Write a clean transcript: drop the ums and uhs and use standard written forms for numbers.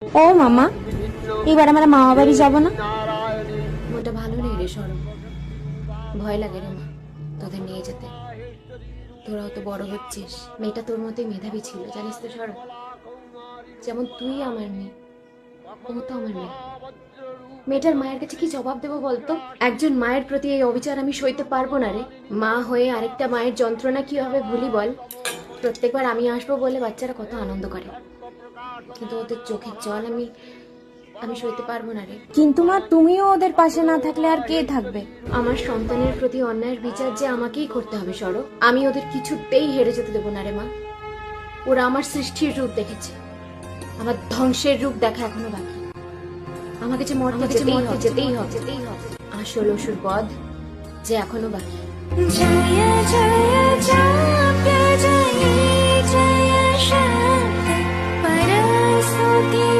ও মামা, এবার আমরা মামা বাড়ি যাবো না? মনটা ভালো নেই রে সরব, ভয় লাগে রে মা তোদের নিয়ে যেতে। তোরাও তো বড় হচ্ছিস, মেয়েটা তোর মতোই মেধাবী ছিল জানিস তো সরব। যেমন তুই আমার মেয়ে, ও তো আমার মেয়ে। মেয়েটার মায়ের কাছে কি জবাব দেবো বলতো? একজন মায়ের প্রতি এই অবিচার আমি সইতে পারবো না রে। মা হয়ে আরেকটা মায়ের যন্ত্রণা কিভাবে ভুলি বল? প্রত্যেকবার আমি আসবো বলে বাচ্চারা কত আনন্দ করে, কিন্তু ওদের চোখের জল আমি আমি সইতে পারবো না রে। কিন্তু মা, তুমিও ওদের পাশে না থাকলে আর কে থাকবে? আমার সন্তানের প্রতি অন্যায়ের বিচার যে আমাকেই করতে হবে সরো। আমি ওদের কিছুতেই হেরে যেতে দেবো না রে মা। ওরা আমার সৃষ্টির রূপ দেখেছে, আমার ধ্বংসের রূপ দেখা এখনো বাকি। আমাকে যে মরতে যেতেই হবে। আসল অসুর বধ যে এখনো বাকি। জয় জয় জয় জয় জয় শান্তি পরস্তুতি।